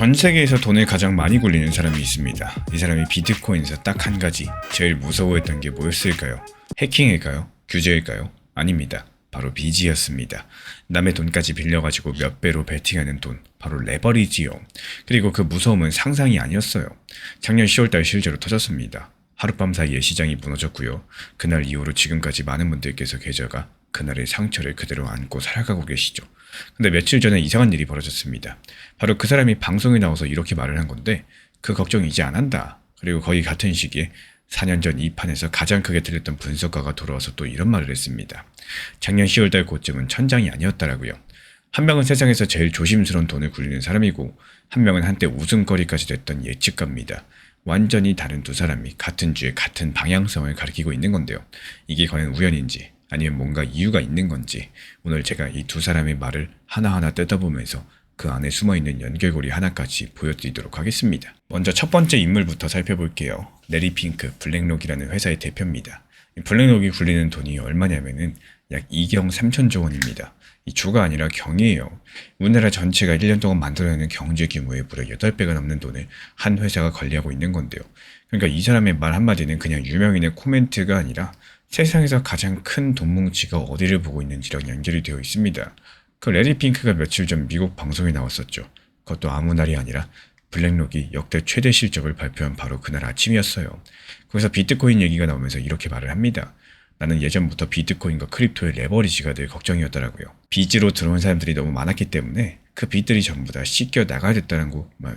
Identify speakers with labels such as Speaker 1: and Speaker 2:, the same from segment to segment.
Speaker 1: 전 세계에서 돈을 가장 많이 굴리는 사람이 있습니다. 이 사람이 비트코인에서 딱 한 가지 제일 무서워했던 게 뭐였을까요? 해킹일까요? 규제일까요? 아닙니다. 바로 빚이었습니다. 남의 돈까지 빌려가지고 몇 배로 베팅하는 돈, 바로 레버리지요. 그리고 그 무서움은 상상이 아니었어요. 작년 10월달 실제로 터졌습니다. 하룻밤 사이에 시장이 무너졌고요. 그날 이후로 지금까지 많은 분들께서 계좌가 그날의 상처를 그대로 안고 살아가고 계시죠. 근데 며칠 전에 이상한 일이 벌어졌습니다. 바로 그 사람이 방송에 나와서 이렇게 말을 한 건데, 그 걱정 이제 안 한다. 그리고 거의 같은 시기에 4년 전 이 판에서 가장 크게 틀렸던 분석가가 돌아와서 또 이런 말을 했습니다. 작년 10월달 고점은 천장이 아니었다라고요. 한 명은 세상에서 제일 조심스러운 돈을 굴리는 사람이고, 한 명은 한때 웃음거리까지 됐던 예측가입니다. 완전히 다른 두 사람이 같은 주에 같은 방향성을 가리키고 있는 건데요. 이게 과연 우연인지 아니면 뭔가 이유가 있는 건지, 오늘 제가 이 두 사람의 말을 하나하나 뜯어보면서 그 안에 숨어있는 연결고리 하나까지 보여드리도록 하겠습니다. 먼저 첫 번째 인물부터 살펴볼게요. 레리 핑크, 블랙록이라는 회사의 대표입니다. 블랙록이 굴리는 돈이 얼마냐면은 약 2경 3천조 원입니다. 이 주가 아니라 경이에요. 우리나라 전체가 1년 동안 만들어내는 경제 규모의 무려 8배가 넘는 돈을 한 회사가 관리하고 있는 건데요. 그러니까 이 사람의 말 한마디는 그냥 유명인의 코멘트가 아니라 세상에서 가장 큰 돈 뭉치가 어디를 보고 있는지랑 연결이 되어 있습니다. 그 레리 핑크가 며칠 전 미국 방송에 나왔었죠. 그것도 아무 날이 아니라 블랙록이 역대 최대 실적을 발표한 바로 그날 아침이었어요. 거기서 비트코인 얘기가 나오면서 이렇게 말을 합니다. 나는 예전부터 비트코인과 크립토의 레버리지가 늘 걱정이었더라고요. 빚으로 들어온 사람들이 너무 많았기 때문에 그 빚들이 전부 다 씻겨 나가야 됐다는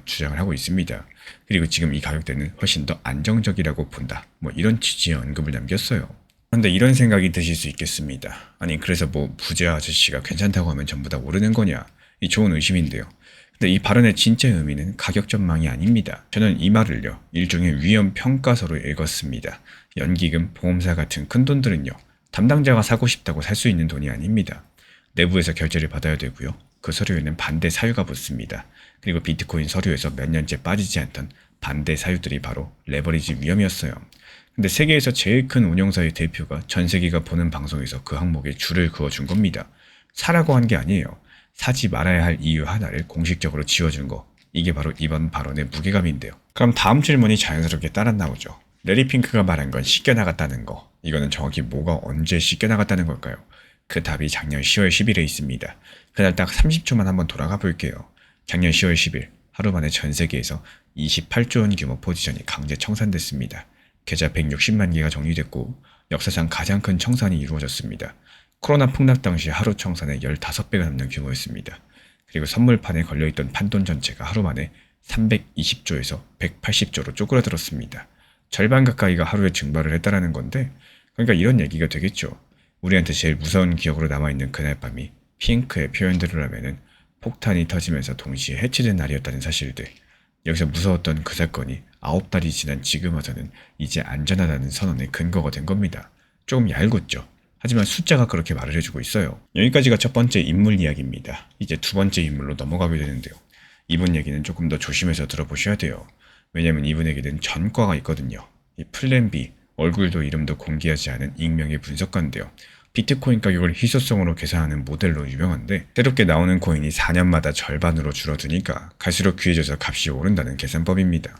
Speaker 1: 주장을 하고 있습니다. 그리고 지금 이 가격대는 훨씬 더 안정적이라고 본다. 이런 취지의 언급을 남겼어요. 그런데 이런 생각이 드실 수 있겠습니다. 아니 그래서 부자 아저씨가 괜찮다고 하면 전부 다 오르는 거냐? 이 좋은 의심인데요. 근데 이 발언의 진짜 의미는 가격 전망이 아닙니다. 저는 이 말을요, 일종의 위험 평가서로 읽었습니다. 연기금, 보험사 같은 큰 돈들은요, 담당자가 사고 싶다고 살 수 있는 돈이 아닙니다. 내부에서 결제를 받아야 되고요. 그 서류에는 반대 사유가 붙습니다. 그리고 비트코인 서류에서 몇 년째 빠지지 않던 반대 사유들이 바로 레버리지 위험이었어요. 근데 세계에서 제일 큰 운영사의 대표가 전 세계가 보는 방송에서 그 항목에 줄을 그어준 겁니다. 사라고 한 게 아니에요. 사지 말아야 할 이유 하나를 공식적으로 지워준 거. 이게 바로 이번 발언의 무게감인데요. 그럼 다음 질문이 자연스럽게 따라 나오죠. 레리 핑크가 말한 건 씻겨나갔다는 거. 이거는 정확히 뭐가 언제 씻겨나갔다는 걸까요? 그 답이 작년 10월 10일에 있습니다. 그날 딱 30초만 한번 돌아가 볼게요. 작년 10월 10일 하루 만에 전 세계에서 28조 원 규모 포지션이 강제 청산됐습니다. 계좌 160만 개가 정리됐고 역사상 가장 큰 청산이 이루어졌습니다. 코로나 폭락 당시 하루 청산의 15배가 넘는 규모였습니다. 그리고 선물판에 걸려있던 판돈 전체가 하루 만에 320조에서 180조로 쪼그라들었습니다. 절반 가까이가 하루에 증발을 했다라는 건데, 그러니까 이런 얘기가 되겠죠. 우리한테 제일 무서운 기억으로 남아있는 그날 밤이 핑크의 표현대로 라면은 폭탄이 터지면서 동시에 해체된 날이었다는 사실들. 여기서 무서웠던 그 사건이 9달이 지난 지금 와서는 이제 안전하다는 선언의 근거가 된 겁니다. 조금 얄궂죠. 하지만 숫자가 그렇게 말을 해주고 있어요. 여기까지가 첫 번째 인물 이야기입니다. 이제 두 번째 인물로 넘어가게 되는데요. 이분 얘기는 조금 더 조심해서 들어보셔야 돼요. 왜냐면 이분에게는 전과가 있거든요. 이 플랜 B, 얼굴도 이름도 공개하지 않은 익명의 분석가인데요. 비트코인 가격을 희소성으로 계산하는 모델로 유명한데, 새롭게 나오는 코인이 4년마다 절반으로 줄어드니까 갈수록 귀해져서 값이 오른다는 계산법입니다.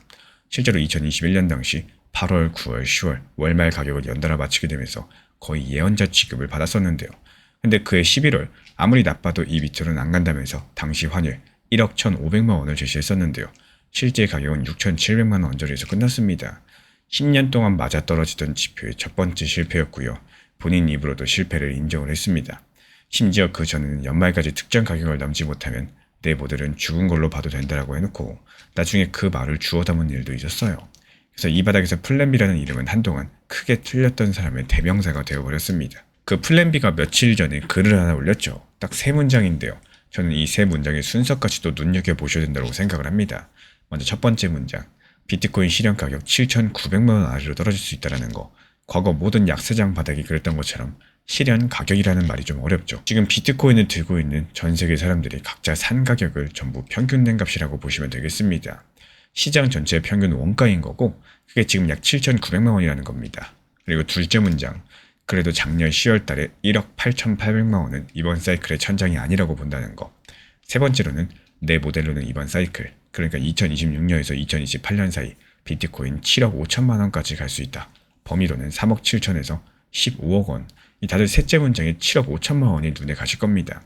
Speaker 1: 실제로 2021년 당시 8월, 9월, 10월 월말 가격을 연달아 맞추게 되면서 거의 예언자 취급을 받았었는데요. 근데 그해 11월 아무리 나빠도 이 밑으로는 안 간다면서 당시 환율 1억 1,500만 원을 제시했었는데요. 실제 가격은 6,700만 원 언저리에서 끝났습니다. 10년 동안 맞아떨어지던 지표의 첫 번째 실패였고요. 본인 입으로도 실패를 인정을 했습니다. 심지어 그 전에는 연말까지 특정 가격을 넘지 못하면 내 모델은 죽은 걸로 봐도 된다라고 해놓고 나중에 그 말을 주워 담은 일도 있었어요. 그래서 이 바닥에서 플랜B라는 이름은 한동안 크게 틀렸던 사람의 대명사가 되어버렸습니다. 그 플랜B가 며칠 전에 글을 하나 올렸죠. 딱 3문장인데요. 저는 이 3문장의 순서까지도 눈여겨보셔야 된다고 생각을 합니다. 먼저 첫 번째 문장, 비트코인 실현 가격 7,900만 원 아래로 떨어질 수 있다는 거. 과거 모든 약세장 바닥이 그랬던 것처럼 실현 가격이라는 말이 좀 어렵죠. 지금 비트코인을 들고 있는 전 세계 사람들이 각자 산 가격을 전부 평균된 값이라고 보시면 되겠습니다. 시장 전체의 평균 원가인 거고 그게 지금 약 7,900만 원이라는 겁니다. 그리고 둘째 문장, 그래도 작년 10월 달에 1억 8,800만 원은 이번 사이클의 천장이 아니라고 본다는 거. 세 번째로는 내 모델로는 이번 사이클 그러니까 2026년에서 2028년 사이 비트코인 7억 5천만 원까지 갈 수 있다. 범위로는 3억 7천에서 15억 원. 다들 셋째 문장에 7억 5천만 원이 눈에 가실 겁니다.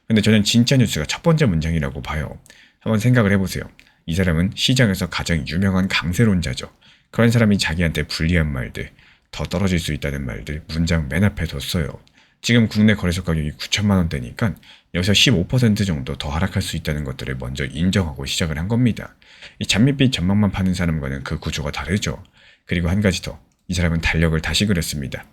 Speaker 1: 근데 저는 진짜 뉴스가 첫 번째 문장이라고 봐요. 한번 생각을 해보세요. 이 사람은 시장에서 가장 유명한 강세론자죠. 그런 사람이 자기한테 불리한 말들, 더 떨어질 수 있다는 말들 문장 맨 앞에 뒀어요. 지금 국내 거래소 가격이 9천만 원대니까 여기서 15% 정도 더 하락할 수 있다는 것들을 먼저 인정하고 시작을 한 겁니다. 이 장밋빛 전망만 파는 사람과는 그 구조가 다르죠. 그리고 한 가지 더, 이 사람은 달력을 다시 그렸습니다.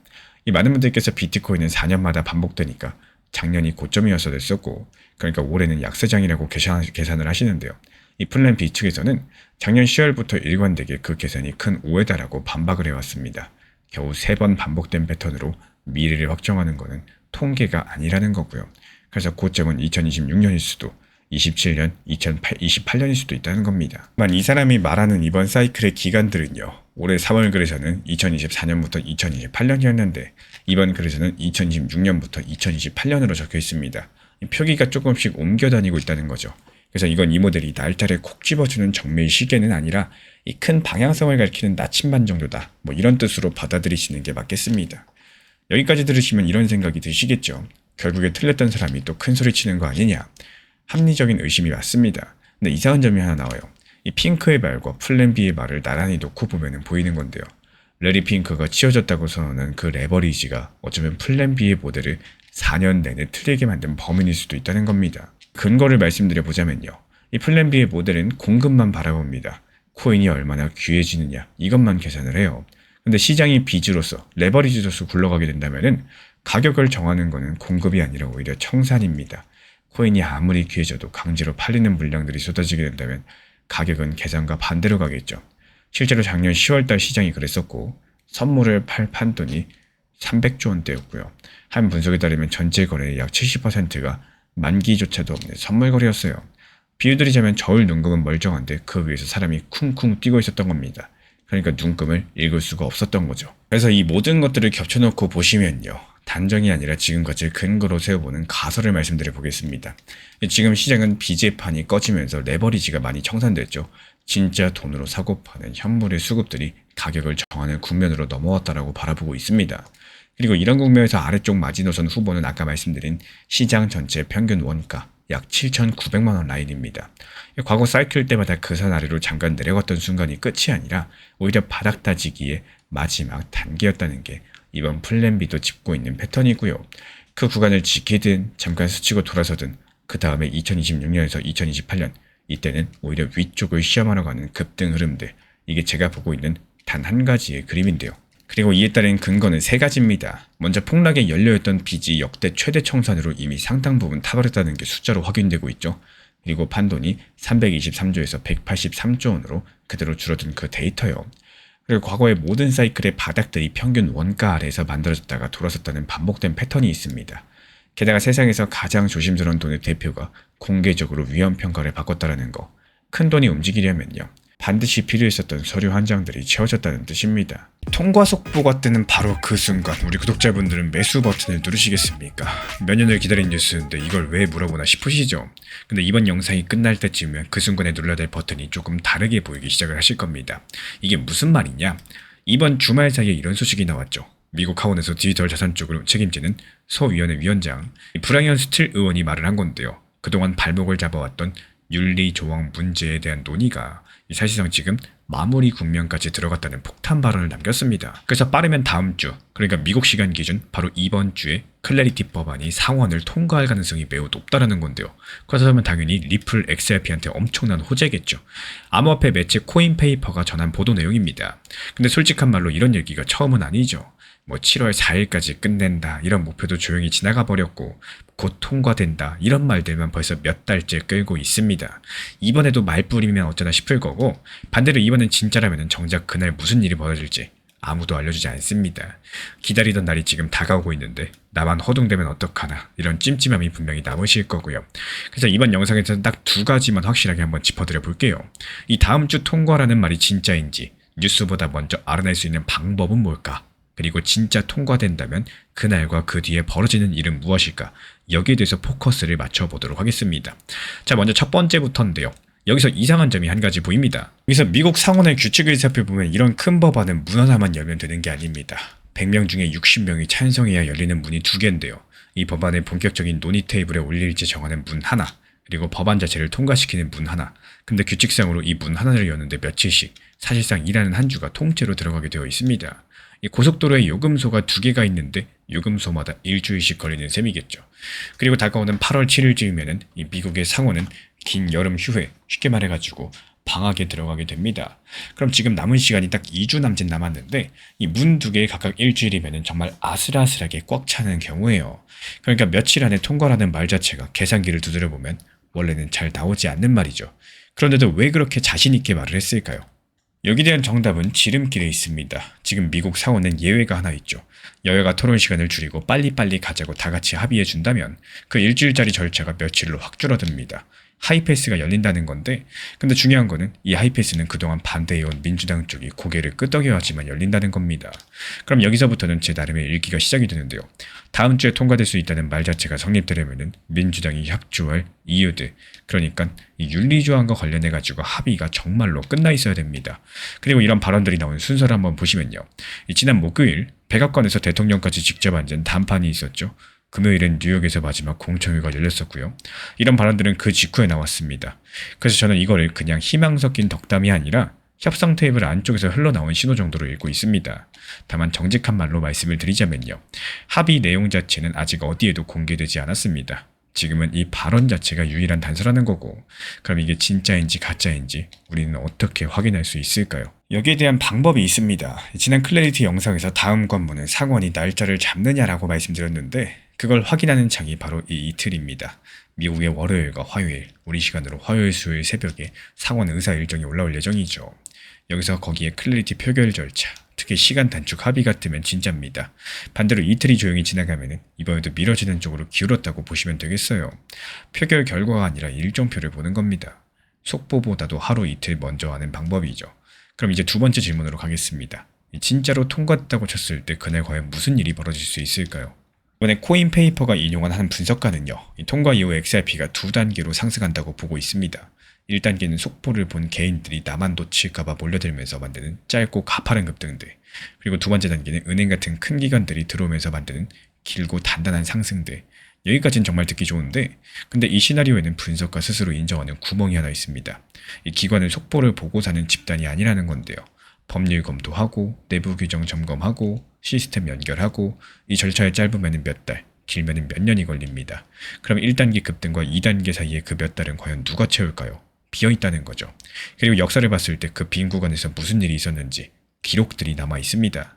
Speaker 1: 이 많은 분들께서 비트코인은 4년마다 반복되니까 작년이 고점이어서 됐었고, 그러니까 올해는 약세장이라고 계산을 하시는데요. 이 플랜 B 측에서는 작년 10월부터 일관되게 그 계산이 큰 오해다라고 반박을 해왔습니다. 겨우 3번 반복된 패턴으로 미래를 확정하는 것은 통계가 아니라는 거고요. 그래서 고점은 2026년일 수도 27년, 2028년일 수도 있다는 겁니다. 만 이 사람이 말하는 이번 사이클의 기간들은요. 올해 3월 글에서는 2024년부터 2028년이었는데 이번 글에서는 2026년부터 2028년으로 적혀 있습니다. 표기가 조금씩 옮겨 다니고 있다는 거죠. 그래서 이건 이 모델이 날짜를 콕 집어주는 정매의 시계는 아니라 이 큰 방향성을 가리키는 나침반 정도다. 뭐 이런 뜻으로 받아들이시는 게 맞겠습니다. 여기까지 들으시면 이런 생각이 드시겠죠. 결국에 틀렸던 사람이 또 큰 소리 치는 거 아니냐. 합리적인 의심이 맞습니다. 근데 이상한 점이 하나 나와요. 이 핑크의 말과 플랜 B의 말을 나란히 놓고 보면 보이는 건데요. 레리 핑크가 치워졌다고 선언한 그 레버리지가 어쩌면 플랜 B의 모델을 4년 내내 틀리게 만든 범인일 수도 있다는 겁니다. 근거를 말씀드려보자면요. 이 플랜 B의 모델은 공급만 바라봅니다. 코인이 얼마나 귀해지느냐 이것만 계산을 해요. 근데 시장이 빚으로서 레버리지로서 굴러가게 된다면은 가격을 정하는 것은 공급이 아니라 오히려 청산입니다. 코인이 아무리 귀해져도 강제로 팔리는 물량들이 쏟아지게 된다면 가격은 계산과 반대로 가겠죠. 실제로 작년 10월달 시장이 그랬었고 선물을 팔 판돈이 300조 원대였고요. 한 분석에 따르면 전체 거래의 약 70%가 만기조차도 없는 선물 거래였어요. 비유드리자면 저울 눈금은 멀쩡한데 그 위에서 사람이 쿵쿵 뛰고 있었던 겁니다. 그러니까 눈금을 읽을 수가 없었던 거죠. 그래서 이 모든 것들을 겹쳐놓고 보시면요. 단정이 아니라 지금까지 근거로 세워보는 가설을 말씀드려 보겠습니다. 지금 시장은 비제판이 꺼지면서 레버리지가 많이 청산됐죠. 진짜 돈으로 사고 파는 현물의 수급들이 가격을 정하는 국면으로 넘어왔다라고 바라보고 있습니다. 그리고 이런 국면에서 아래쪽 마지노선 후보는 아까 말씀드린 시장 전체 평균 원가 약 7,900만 원 라인입니다. 과거 사이클 때마다 그 산 아래로 잠깐 내려갔던 순간이 끝이 아니라 오히려 바닥 다지기의 마지막 단계였다는 게 이번 플랜 B도 짚고 있는 패턴이고요. 그 구간을 지키든 잠깐 스치고 돌아서든 그 다음에 2026년에서 2028년 이때는 오히려 위쪽을 시험하러 가는 급등 흐름들, 이게 제가 보고 있는 단 한 가지의 그림인데요. 그리고 이에 따른 근거는 3가지입니다. 먼저 폭락에 연료였던 빚이 역대 최대 청산으로 이미 상당 부분 타버렸다는 게 숫자로 확인되고 있죠. 그리고 판돈이 323조에서 183조 원으로 그대로 줄어든 그 데이터요. 그리고 과거의 모든 사이클의 바닥들이 평균 원가 아래에서 만들어졌다가 돌아섰다는 반복된 패턴이 있습니다. 게다가 세상에서 가장 조심스러운 돈의 대표가 공개적으로 위험평가를 바꿨다는 거. 큰 돈이 움직이려면요. 반드시 필요했었던 서류 한 장들이 채워졌다는 뜻입니다. 통과 속보가 뜨는 바로 그 순간 우리 구독자분들은 매수 버튼을 누르시겠습니까? 몇 년을 기다린 뉴스인데 이걸 왜 물어보나 싶으시죠? 근데 이번 영상이 끝날 때쯤이면 그 순간에 눌러야 될 버튼이 조금 다르게 보이기 시작을 하실 겁니다. 이게 무슨 말이냐? 이번 주말 사이에 이런 소식이 나왔죠. 미국 하원에서 디지털 자산 쪽을 책임지는 소위원회 위원장 브라이언 스틸 의원이 말을 한 건데요. 그동안 발목을 잡아왔던 윤리 조항 문제에 대한 논의가 사실상 지금 마무리 국면까지 들어갔다는 폭탄 발언을 남겼습니다. 그래서 빠르면 다음 주, 그러니까 미국 시간 기준 바로 이번 주에 클래리티 법안이 상원을 통과할 가능성이 매우 높다는 건데요. 그렇다면 당연히 리플 XRP한테 엄청난 호재겠죠. 암호화폐 매체 코인페이퍼가 전한 보도 내용입니다. 근데 솔직한 말로 이런 얘기가 처음은 아니죠. 뭐 7월 4일까지 끝낸다 이런 목표도 조용히 지나가 버렸고 곧 통과된다 이런 말들만 벌써 몇 달째 끌고 있습니다. 이번에도 말뿐이면 어쩌나 싶을 거고 반대로 이번엔 진짜라면 정작 그날 무슨 일이 벌어질지 아무도 알려주지 않습니다. 기다리던 날이 지금 다가오고 있는데 나만 허둥대면 어떡하나 이런 찜찜함이 분명히 남으실 거고요. 그래서 이번 영상에서는 딱 2가지만 확실하게 한번 짚어드려 볼게요. 이 다음 주 통과라는 말이 진짜인지 뉴스보다 먼저 알아낼 수 있는 방법은 뭘까? 그리고 진짜 통과된다면 그날과 그 뒤에 벌어지는 일은 무엇일까? 여기에 대해서 포커스를 맞춰보도록 하겠습니다. 자, 먼저 첫 번째부터인데요. 여기서 이상한 점이 한 가지 보입니다. 여기서 미국 상원의 규칙을 살펴보면 이런 큰 법안은 문 하나만 열면 되는 게 아닙니다. 100명 중에 60명이 찬성해야 열리는 문이 2개인데요. 이 법안의 본격적인 논의 테이블에 올릴지 정하는 문 하나, 그리고 법안 자체를 통과시키는 문 하나. 근데 규칙상으로 이 문 하나를 여는데 며칠씩, 사실상 일하는 한 주가 통째로 들어가게 되어 있습니다. 이 고속도로에 요금소가 2개가 있는데 요금소마다 일주일씩 걸리는 셈이겠죠. 그리고 다가오는 8월 7일쯤이면은 이 미국의 상원은 긴 여름 휴회, 쉽게 말해가지고 방학에 들어가게 됩니다. 그럼 지금 남은 시간이 딱 2주 남짓 남았는데 이 문 2개 각각 일주일이면 정말 아슬아슬하게 꽉 차는 경우예요. 그러니까 며칠 안에 통과라는 말 자체가 계산기를 두드려보면 원래는 잘 나오지 않는 말이죠. 그런데도 왜 그렇게 자신 있게 말을 했을까요? 여기에 대한 정답은 지름길에 있습니다. 지금 미국 상원은 예외가 하나 있죠. 여야가 토론 시간을 줄이고 빨리빨리 가자고 다 같이 합의해 준다면 그 일주일짜리 절차가 며칠로 확 줄어듭니다. 하이패스가 열린다는 건데, 근데 중요한 거는 이 하이패스는 그동안 반대해온 민주당 쪽이 고개를 끄덕여야지만 열린다는 겁니다. 그럼 여기서부터는 제 나름의 읽기가 시작이 되는데요. 다음 주에 통과될 수 있다는 말 자체가 성립되려면 민주당이 협조할 이유들, 그러니까 이 윤리조항과 관련해가지고 합의가 정말로 끝나 있어야 됩니다. 그리고 이런 발언들이 나온 순서를 한번 보시면요. 지난 목요일 백악관에서 대통령까지 직접 앉은 담판이 있었죠. 금요일은 뉴욕에서 마지막 공청회가 열렸었고요. 이런 발언들은 그 직후에 나왔습니다. 그래서 저는 이거를 그냥 희망 섞인 덕담이 아니라 협상 테이블 안쪽에서 흘러나온 신호 정도로 읽고 있습니다. 다만 정직한 말로 말씀을 드리자면요. 합의 내용 자체는 아직 어디에도 공개되지 않았습니다. 지금은 이 발언 자체가 유일한 단서라는 거고, 그럼 이게 진짜인지 가짜인지 우리는 어떻게 확인할 수 있을까요? 여기에 대한 방법이 있습니다. 지난 클래리티 영상에서 다음 관문은 상원이 날짜를 잡느냐라고 말씀드렸는데, 그걸 확인하는 장이 바로 이 이틀입니다. 미국의 월요일과 화요일, 우리 시간으로 화요일 수요일 새벽에 상원 의사 일정이 올라올 예정이죠. 여기서 거기에 클래리티 표결 절차, 특히 시간 단축 합의 같으면 진짜입니다. 반대로 이틀이 조용히 지나가면 이번에도 미뤄지는 쪽으로 기울었다고 보시면 되겠어요. 표결 결과가 아니라 일정표를 보는 겁니다. 속보보다도 하루 이틀 먼저 하는 방법이죠. 그럼 이제 두 번째 질문으로 가겠습니다. 진짜로 통과했다고 쳤을 때 그날 과연 무슨 일이 벌어질 수 있을까요? 이번에 코인페이퍼가 인용한 한 분석가는요. 통과 이후 XRP가 2단계로 상승한다고 보고 있습니다. 1단계는 속보를 본 개인들이 나만 놓칠까봐 몰려들면서 만드는 짧고 가파른 급등들, 그리고 두 번째 단계는 은행 같은 큰 기관들이 들어오면서 만드는 길고 단단한 상승들. 여기까지는 정말 듣기 좋은데, 근데 이 시나리오에는 분석가 스스로 인정하는 구멍이 하나 있습니다. 이 기관은 속보를 보고 사는 집단이 아니라는 건데요. 법률 검토하고 내부 규정 점검하고 시스템 연결하고 이 절차에 짧으면 몇 달, 길면 몇 년이 걸립니다. 그럼 1단계 급등과 2단계 사이에 그 몇 달은 과연 누가 채울까요? 비어있다는 거죠. 그리고 역사를 봤을 때 그 빈 구간에서 무슨 일이 있었는지 기록들이 남아 있습니다.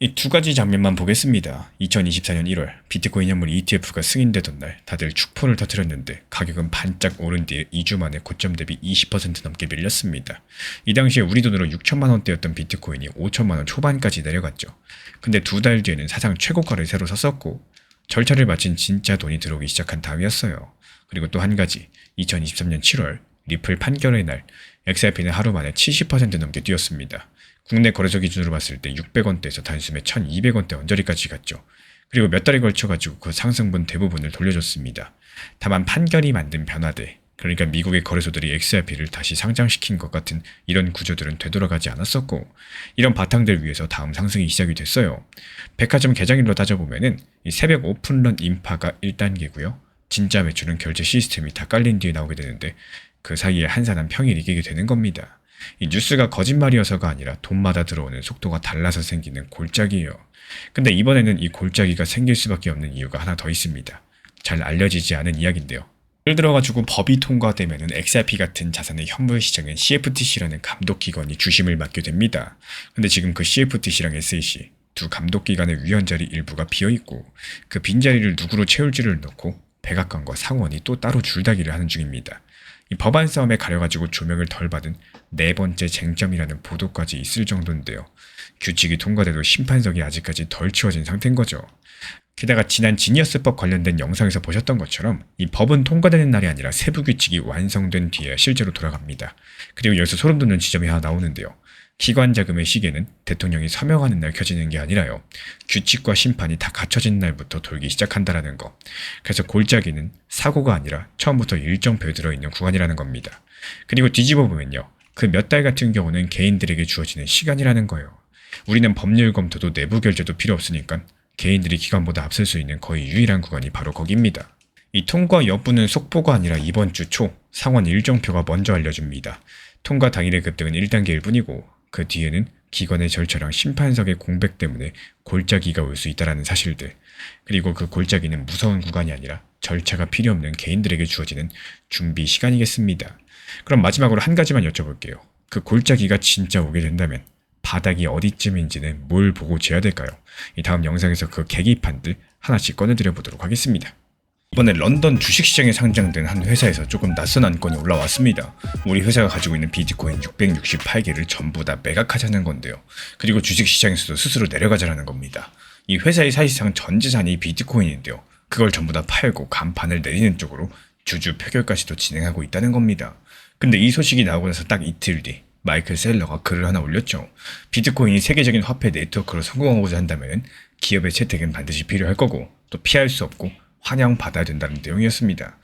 Speaker 1: 이 두 가지 장면만 보겠습니다. 2024년 1월 비트코인 현물 ETF가 승인되던 날 다들 축포를 터뜨렸는데 가격은 반짝 오른 뒤에 2주 만에 고점 대비 20% 넘게 밀렸습니다. 이 당시에 우리 돈으로 6천만 원대였던 비트코인이 5천만 원 초반까지 내려갔죠. 근데 두 달 뒤에는 사상 최고가를 새로 섰었고 절차를 마친 진짜 돈이 들어오기 시작한 다음이었어요. 그리고 또 한 가지, 2023년 7월 리플 판결의 날 XRP는 하루 만에 70% 넘게 뛰었습니다. 국내 거래소 기준으로 봤을 때 600원대에서 단숨에 1200원대 언저리까지 갔죠. 그리고 몇 달에 걸쳐가지고 그 상승분 대부분을 돌려줬습니다. 다만 판결이 만든 변화들, 그러니까 미국의 거래소들이 XRP를 다시 상장시킨 것 같은 이런 구조들은 되돌아가지 않았었고, 이런 바탕들 위에서 다음 상승이 시작이 됐어요. 백화점 개장일로 따져보면은 이 새벽 오픈런 인파가 1단계고요. 진짜 매출은 결제 시스템이 다 깔린 뒤에 나오게 되는데 그 사이에 한산한 평일이 이기게 되는 겁니다. 이 뉴스가 거짓말이어서가 아니라 돈마다 들어오는 속도가 달라서 생기는 골짜기예요. 근데 이번에는 이 골짜기가 생길 수밖에 없는 이유가 하나 더 있습니다. 잘 알려지지 않은 이야기인데요. 예를 들어가지고 법이 통과되면은 XRP 같은 자산의 현물 시장은 CFTC라는 감독기관이 주심을 맡게 됩니다. 근데 지금 그 CFTC랑 SEC 두 감독기관의 위원자리 일부가 비어있고 그 빈자리를 누구로 채울지를 놓고 백악관과 상원이 또 따로 줄다기를 하는 중입니다. 이 법안 싸움에 가려가지고 조명을 덜 받은 네 번째 쟁점이라는 보도까지 있을 정도인데요. 규칙이 통과돼도 심판석이 아직까지 덜 치워진 상태인 거죠. 게다가 지난 지니어스법 관련된 영상에서 보셨던 것처럼 이 법은 통과되는 날이 아니라 세부 규칙이 완성된 뒤에 실제로 돌아갑니다. 그리고 여기서 소름 돋는 지점이 하나 나오는데요. 기관 자금의 시계는 대통령이 서명하는 날 켜지는 게 아니라요. 규칙과 심판이 다 갖춰진 날부터 돌기 시작한다라는 거. 그래서 골짜기는 사고가 아니라 처음부터 일정표에 들어있는 구간이라는 겁니다. 그리고 뒤집어 보면요. 그 몇 달 같은 경우는 개인들에게 주어지는 시간이라는 거예요. 우리는 법률 검토도 내부 결제도 필요 없으니까 개인들이 기관보다 앞설 수 있는 거의 유일한 구간이 바로 거기입니다. 이 통과 여부는 속보가 아니라 이번 주 초 상원 일정표가 먼저 알려줍니다. 통과 당일의 급등은 1단계일 뿐이고 그 뒤에는 기관의 절차랑 심판석의 공백 때문에 골짜기가 올 수 있다는 사실들, 그리고 그 골짜기는 무서운 구간이 아니라 절차가 필요 없는 개인들에게 주어지는 준비 시간이겠습니다. 그럼 마지막으로 한 가지만 여쭤볼게요. 그 골짜기가 진짜 오게 된다면 바닥이 어디쯤인지는 뭘 보고 재야 될까요? 이 다음 영상에서 그 계기판들 하나씩 꺼내드려 보도록 하겠습니다. 이번에 런던 주식시장에 상장된 한 회사에서 조금 낯선 안건이 올라왔습니다. 우리 회사가 가지고 있는 비트코인 668개를 전부 다 매각하자는 건데요. 그리고 주식시장에서도 스스로 내려가자라는 겁니다. 이 회사의 사실상 전 재산이 비트코인인데요. 그걸 전부 다 팔고 간판을 내리는 쪽으로 주주 표결까지도 진행하고 있다는 겁니다. 근데 이 소식이 나오고 나서 딱 이틀 뒤 마이클 셀러가 글을 하나 올렸죠. 비트코인이 세계적인 화폐 네트워크로 성공하고자 한다면 기업의 채택은 반드시 필요할 거고 또 피할 수 없고 환영받아야 된다는 내용이었습니다.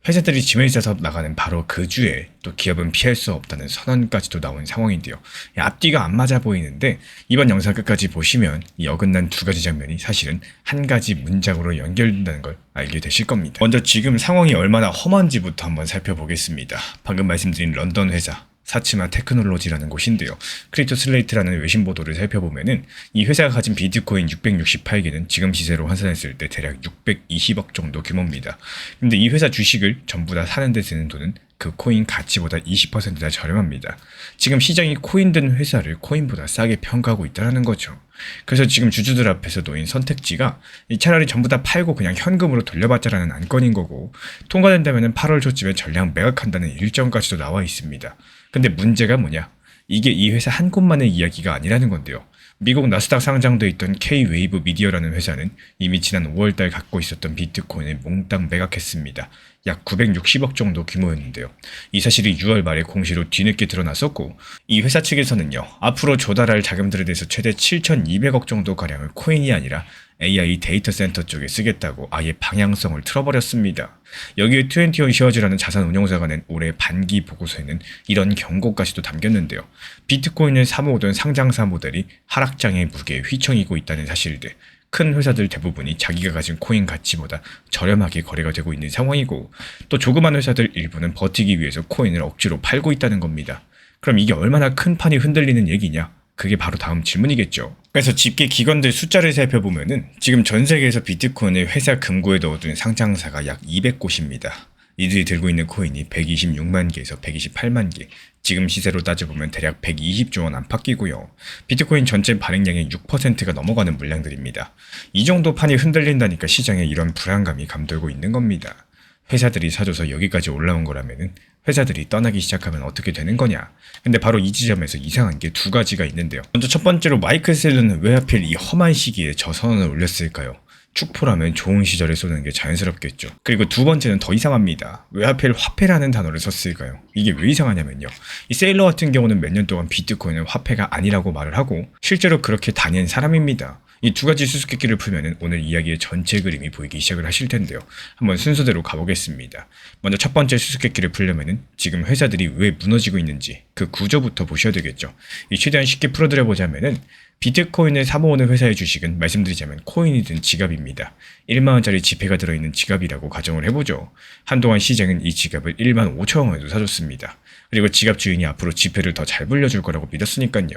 Speaker 1: 회사들이 짐을 싸서 나가는 바로 그 주에 또 기업은 피할 수 없다는 선언까지도 나온 상황인데요. 앞뒤가 안 맞아 보이는데 이번 영상 끝까지 보시면 이 어긋난 두 가지 장면이 사실은 한 가지 문장으로 연결된다는 걸 알게 되실 겁니다. 먼저 지금 상황이 얼마나 험한지부터 한번 살펴보겠습니다. 방금 말씀드린 런던 회사 사츠마 테크놀로지라는 곳인데요. 크립토 슬레이트라는 외신 보도를 살펴보면은 이 회사가 가진 비트코인 668개는 지금 시세로 환산했을 때 대략 620억 정도 규모입니다. 근데 이 회사 주식을 전부 다 사는 데 드는 돈은 그 코인 가치보다 20%나 저렴합니다. 지금 시장이 코인 든 회사를 코인보다 싸게 평가하고 있다는 거죠. 그래서 지금 주주들 앞에서 놓인 선택지가 차라리 전부 다 팔고 그냥 현금으로 돌려받자라는 안건인 거고, 통과된다면 8월 초쯤에 전량 매각한다는 일정까지도 나와 있습니다. 근데 문제가 뭐냐? 이게 이 회사 한 곳만의 이야기가 아니라는 건데요. 미국 나스닥 상장돼 있던 K-웨이브 미디어라는 회사는 이미 지난 5월달 갖고 있었던 비트코인을 몽땅 매각했습니다. 약 960억 정도 규모였는데요. 이 사실이 6월 말에 공시로 뒤늦게 드러났었고, 이 회사 측에서는요, 앞으로 조달할 자금들에 대해서 최대 7,200억 정도 가량을 코인이 아니라 AI 데이터 센터 쪽에 쓰겠다고 아예 방향성을 틀어버렸습니다. 여기에 21 쉐어즈라는 자산 운용사가 낸 올해 반기 보고서에는 이런 경고까지도 담겼는데요. 비트코인을 사모으던 상장사 모델이 하락장의 무게에 휘청이고 있다는 사실들, 큰 회사들 대부분이 자기가 가진 코인 가치보다 저렴하게 거래가 되고 있는 상황이고, 또 조그만 회사들 일부는 버티기 위해서 코인을 억지로 팔고 있다는 겁니다. 그럼 이게 얼마나 큰 판이 흔들리는 얘기냐? 그게 바로 다음 질문이겠죠. 그래서 집계 기관들 숫자를 살펴보면은 지금 전 세계에서 비트코인을 회사 금고에 넣어둔 상장사가 약 200곳입니다. 이들이 들고 있는 코인이 126만 개에서 128만 개, 지금 시세로 따져보면 대략 120조 원 안팎이고요. 비트코인 전체 발행량의 6%가 넘어가는 물량들입니다. 이 정도 판이 흔들린다니까 시장에 이런 불안감이 감돌고 있는 겁니다. 회사들이 사줘서 여기까지 올라온 거라면은 회사들이 떠나기 시작하면 어떻게 되는 거냐? 근데 바로 이 지점에서 이상한 게 두 가지가 있는데요. 먼저 첫 번째로 마이클 셀러는 왜 하필 이 험한 시기에 저 선언을 올렸을까요? 축포라면 좋은 시절에 쏘는 게 자연스럽겠죠. 그리고 두 번째는 더 이상합니다. 왜 하필 화폐라는 단어를 썼을까요? 이게 왜 이상하냐면요. 이 세일러 같은 경우는 몇 년 동안 비트코인은 화폐가 아니라고 말을 하고 실제로 그렇게 다닌 사람입니다. 이 두 가지 수수께끼를 풀면 오늘 이야기의 전체 그림이 보이기 시작을 하실 텐데요. 한번 순서대로 가보겠습니다. 먼저 첫 번째 수수께끼를 풀려면 지금 회사들이 왜 무너지고 있는지 그 구조부터 보셔야 되겠죠. 이 최대한 쉽게 풀어드려보자면은 비트코인을 사모으는 회사의 주식은 말씀드리자면 코인이든 지갑입니다. 1만원짜리 지폐가 들어있는 지갑이라고 가정을 해보죠. 한동안 시장은 이 지갑을 1만 5천 원에도 사줬습니다. 그리고 지갑 주인이 앞으로 지폐를 더 잘 불려줄 거라고 믿었으니까요.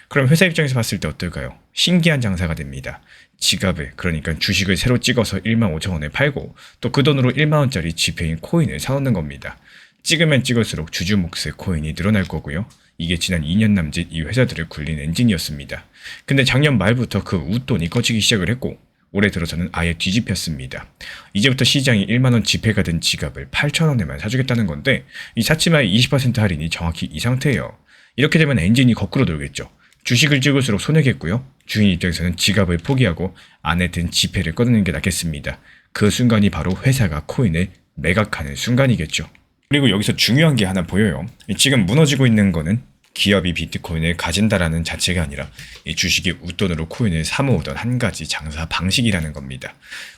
Speaker 1: 그럼 회사 입장에서 봤을 때 어떨까요? 신기한 장사가 됩니다. 지갑을, 그러니까 주식을 새로 찍어서 1만 5천 원에 팔고 또 그 돈으로 1만원짜리 지폐인 코인을 사놓는 겁니다. 찍으면 찍을수록 주주 몫의 코인이 늘어날 거고요. 이게 지난 2년 남짓 이 회사들을 굴린 엔진이었습니다. 근데 작년 말부터 그 웃돈이 꺼지기 시작을 했고 올해 들어서는 아예 뒤집혔습니다. 이제부터 시장이 1만원 지폐가 된 지갑을 8,000원에만 사주겠다는 건데 이 사치마의 20% 할인이 정확히 이 상태예요. 이렇게 되면 엔진이 거꾸로 돌겠죠. 주식을 찍을수록 손해겠고요. 주인 입장에서는 지갑을 포기하고 안에 든 지폐를 꺼내는 게 낫겠습니다. 그 순간이 바로 회사가 코인을 매각하는 순간이겠죠. 그리고 여기서 중요한 게 하나 보여요. 지금 무너지고 있는 거는 기업이 비트코인을 가진다라는 자체가 아니라 이 주식이 웃돈으로 코인을 사모으던 한 가지 장사 방식이라는 겁니다.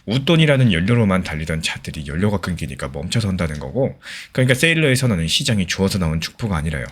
Speaker 1: 웃돈이라는 연료로만 달리던 차들이 연료가 끊기니까 멈춰선다는 거고, 그러니까 세일러의 선언은 시장이 주어서 나온 축포가 아니라요,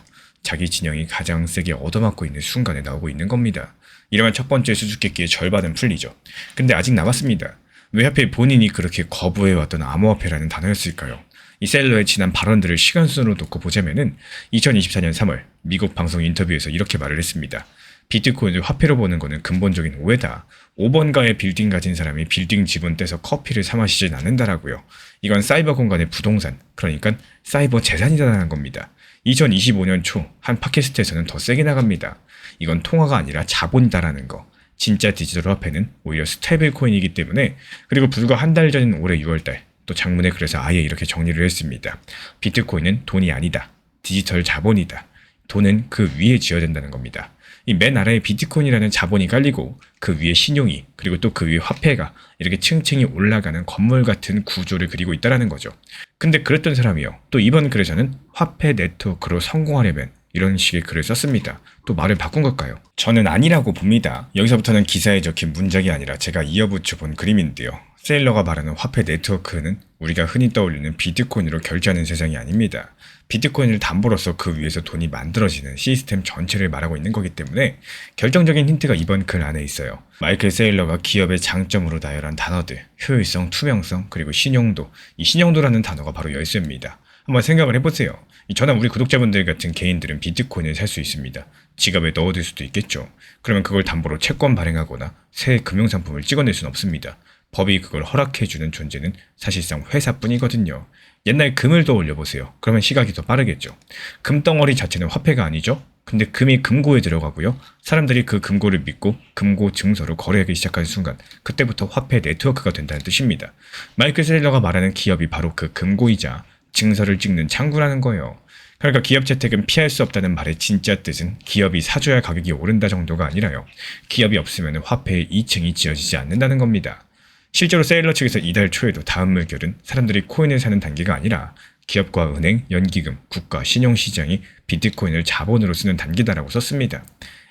Speaker 1: 자기 진영이 가장 세게 얻어맞고 있는 순간에 나오고 있는 겁니다. 이러면 첫 번째 수수께끼의 절반은 풀리죠. 근데 아직 남았습니다. 왜 하필 본인이 그렇게 거부해왔던 암호화폐라는 단어였을까요? 이 셀러의 지난 발언들을 시간순으로 놓고 보자면은 2024년 3월 미국 방송 인터뷰에서 이렇게 말을 했습니다. 비트코인을 화폐로 보는 거는 근본적인 오해다. 5번가의 빌딩 가진 사람이 빌딩 지분 떼서 커피를 사 마시진 않는다라고요. 이건 사이버 공간의 부동산, 그러니까 사이버 재산이라는 겁니다. 2025년 초 한 팟캐스트에서는 더 세게 나갑니다. 이건 통화가 아니라 자본이다라는 거. 진짜 디지털 화폐는 오히려 스테이블 코인이기 때문에, 그리고 불과 한 달 전인 올해 6월달 또 장문에 그래서 아예 이렇게 정리를 했습니다. 비트코인은 돈이 아니다. 디지털 자본이다. 돈은 그 위에 지어진다는 겁니다. 이 맨 아래에 비트코인이라는 자본이 깔리고 그 위에 신용이, 그리고 또 그 위에 화폐가 이렇게 층층이 올라가는 건물 같은 구조를 그리고 있다는 거죠. 근데 그랬던 사람이요, 또 이번 글에서는 화폐 네트워크로 성공하려면 이런 식의 글을 썼습니다. 또 말을 바꾼 걸까요? 저는 아니라고 봅니다. 여기서부터는 기사에 적힌 문장이 아니라 제가 이어붙여 본 그림인데요. 세일러가 말하는 화폐 네트워크는 우리가 흔히 떠올리는 비트코인으로 결제하는 세상이 아닙니다. 비트코인을 담보로서 그 위에서 돈이 만들어지는 시스템 전체를 말하고 있는 거기 때문에 결정적인 힌트가 이번 글 안에 있어요. 마이클 세일러가 기업의 장점으로 나열한 단어들, 효율성, 투명성, 그리고 신용도. 이 신용도라는 단어가 바로 열쇠입니다. 한번 생각을 해보세요. 저나 우리 구독자분들 같은 개인들은 비트코인을 살 수 있습니다. 지갑에 넣어둘 수도 있겠죠. 그러면 그걸 담보로 채권 발행하거나 새 금융상품을 찍어낼 수는 없습니다. 법이 그걸 허락해주는 존재는 사실상 회사뿐이거든요. 옛날 금을 떠올려 보세요. 그러면 시각이 더 빠르겠죠. 금덩어리 자체는 화폐가 아니죠. 근데 금이 금고에 들어가고요. 사람들이 그 금고를 믿고 금고 증서로 거래하기 시작하는 순간, 그때부터 화폐 네트워크가 된다는 뜻입니다. 마이클 세일러가 말하는 기업이 바로 그 금고이자 증서를 찍는 창구라는 거예요. 그러니까 기업 재택은 피할 수 없다는 말의 진짜 뜻은 기업이 사줘야 가격이 오른다 정도가 아니라요, 기업이 없으면 화폐의 2층이 지어지지 않는다는 겁니다. 실제로 세일러 측에서 이달 초에도 다음 물결은 사람들이 코인을 사는 단계가 아니라 기업과 은행, 연기금, 국가, 신용시장이 비트코인을 자본으로 쓰는 단계다라고 썼습니다.